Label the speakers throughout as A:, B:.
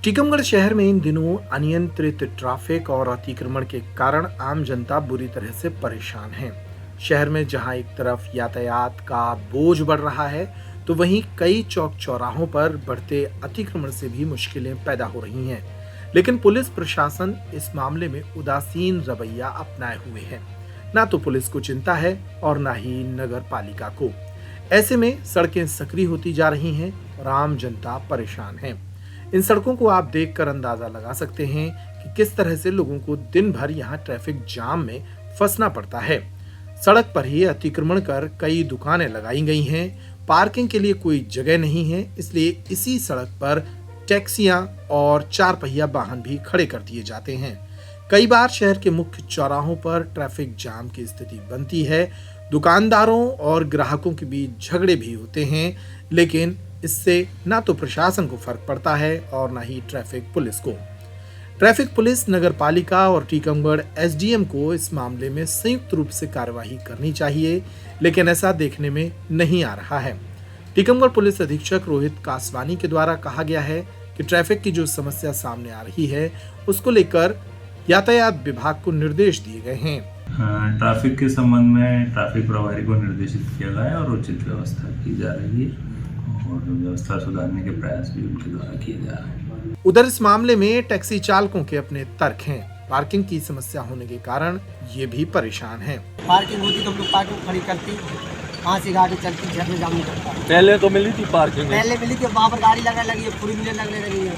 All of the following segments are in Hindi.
A: टीकमगढ़ शहर में इन दिनों अनियंत्रित ट्रैफिक और अतिक्रमण के कारण आम जनता बुरी तरह से परेशान है। शहर में जहां एक तरफ यातायात का बोझ बढ़ रहा है, तो वहीं कई चौक चौराहों पर बढ़ते अतिक्रमण से भी मुश्किलें पैदा हो रही हैं। लेकिन पुलिस प्रशासन इस मामले में उदासीन रवैया अपनाए हुए है। ना तो पुलिस को चिंता है और ना ही नगर पालिका को। ऐसे में सड़कें सक्रिय होती जा रही हैं और आम जनता परेशान है। इन सड़कों को आप देखकर अंदाजा लगा सकते हैं कि किस तरह से लोगों को दिन भर यहाँ ट्रैफिक जाम में फंसना पड़ता है। सड़क पर ही अतिक्रमण कर कई दुकानें लगाई गई हैं। पार्किंग के लिए कोई जगह नहीं है, इसलिए इसी सड़क पर टैक्सियां और चार पहिया वाहन भी खड़े कर दिए जाते हैं। कई बार शहर के मुख्य चौराहों पर ट्रैफिक जाम की स्थिति बनती है। दुकानदारों और ग्राहकों के बीच झगड़े भी होते हैं, लेकिन इससे ना तो प्रशासन को फर्क पड़ता है और ना ही ट्रैफिक पुलिस को। ट्रैफिक पुलिस, नगर पालिका और टीकमगढ़ एसडीएम को इस मामले में संयुक्त रूप से कार्यवाही करनी चाहिए, लेकिन ऐसा देखने में नहीं आ रहा है। टीकमगढ़ पुलिस अधीक्षक रोहित कासवानी के द्वारा कहा गया है कि ट्रैफिक की जो समस्या सामने आ रही है, उसको लेकर यातायात विभाग को निर्देश दिए गए हैं।
B: ट्रैफिक के संबंध में ट्रैफिक प्रभारी को निर्देशित किया गया है और उचित व्यवस्था की जा रही है और व्यवस्था सुधारने के प्रयास भी उनके द्वारा किए जा रहे हैं।
A: उधर इस मामले में टैक्सी चालकों के अपने तर्क हैं। पार्किंग की समस्या होने के कारण ये भी परेशान हैं।
C: पार्किंग होती तो हम लोग पार्किंग खड़ी करती, वहाँ से गाड़ी चलती, घर में जाम नहीं करता।
D: पहले तो मिली थी पार्किंग,
C: पहले मिली थी, वहाँ पर गाड़ी लगने लगी है, फोर व्हीलर लगने लगी है,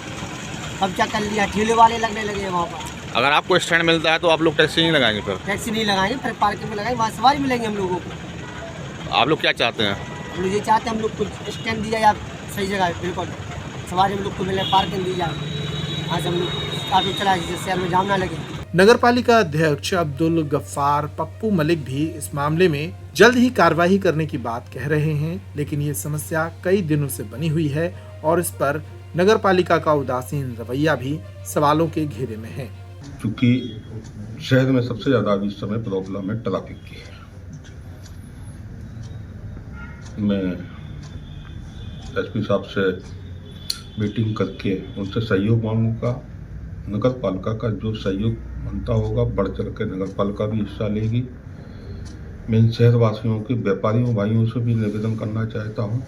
C: कब्जा कर लिया, ठेले वाले लगने लगे हैं वहाँ पर।
D: अगर आपको स्टैंड मिलता है तो आप लोग टैक्सी नहीं लगाएंगे? फिर
C: टैक्सी नहीं लगाएंगे, फिर पार्किंग में लगाएंगे, वहाँ सवारी मिलेंगे हम लोगों को।
D: आप लोग क्या चाहते हैं?
C: हम लोग ये चाहते हैं हम लोग कुछ स्टैंड दिया या सही जगह बिल्कुल सवारी हम लोग को मिले, पार्किंग दी जाए, आज हम लोग ऑटो चलाए जिससे शहर में जाम ना लगे।
A: नगर पालिका अध्यक्ष अब्दुल गफ्फार पप्पू मलिक भी इस मामले में जल्द ही कार्रवाई करने की बात कह रहे हैं, लेकिन ये समस्या कई दिनों से बनी हुई है और इस पर नगर पालिका का उदासीन रवैया भी सवालों के घेरे में है।
E: क्योंकि शहर में सबसे ज्यादा इस समय प्रॉब्लम है ट्रैफिक की। मैं एसपी साहब से मीटिंग करके उनसे सहयोग मांगूंगा। नगर पालिका का जो सहयोग बनता होगा बढ़ चढ़ के नगर पालिका भी हिस्सा लेगी। मैं इन शहरवासियों के व्यापारियों भाइयों से भी निवेदन करना चाहता हूँ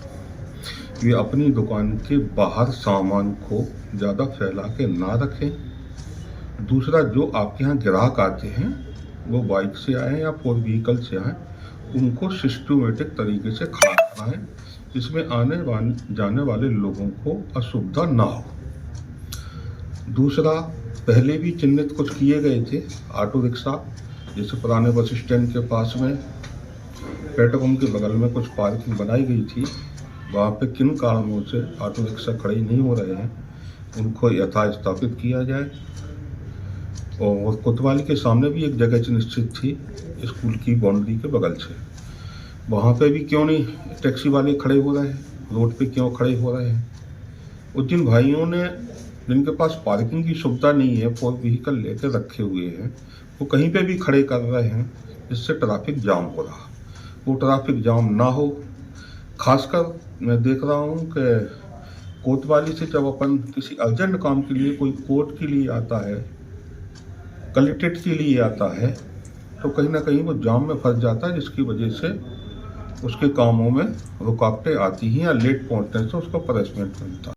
E: कि अपनी दुकान के बाहर सामान को ज़्यादा फैला के ना रखें। दूसरा, जो आपके यहाँ ग्राहक आते हैं वो बाइक से आए या फोर व्हीकल से आए, उनको सिस्टमेटिक तरीके से खड़ा कराएं, जिसमें आने जाने वाले लोगों को असुविधा ना हो। दूसरा, पहले भी चिन्हित कुछ किए गए थे ऑटो रिक्शा, जैसे पुराने बस स्टैंड के पास में पेट्रोल पंप के बगल में कुछ पार्किंग बनाई गई थी। वहाँ पे किन कारणों से ऑटो रिक्शा खड़े नहीं हो रहे हैं, उनको यथास्थापित किया जाए। और कोतवाली के सामने भी एक जगह निश्चित थी स्कूल की बाउंड्री के बगल से, वहाँ पे भी क्यों नहीं टैक्सी वाले खड़े हो रहे हैं, रोड पे क्यों खड़े हो रहे हैं। और जिन भाइयों ने जिनके पास पार्किंग की सुविधा नहीं है, फोर व्हीकल लेकर रखे हुए हैं, वो कहीं पे भी खड़े कर रहे हैं, जिससे ट्रैफिक जाम हो रहा। वो ट्रैफिक जाम ना हो। खासकर मैं देख रहा हूँ कि कोतवाली से जब अपन किसी अर्जेंट काम के लिए कोई कोर्ट के लिए आता है, कलेक्ट्रेट के लिए आता है, तो कहीं ना कहीं वो जाम में फंस जाता है, जिसकी वजह से उसके कामों में रुकावटें आती हैं या लेट पहुंचने से उसका पनिशमेंट मिलता है।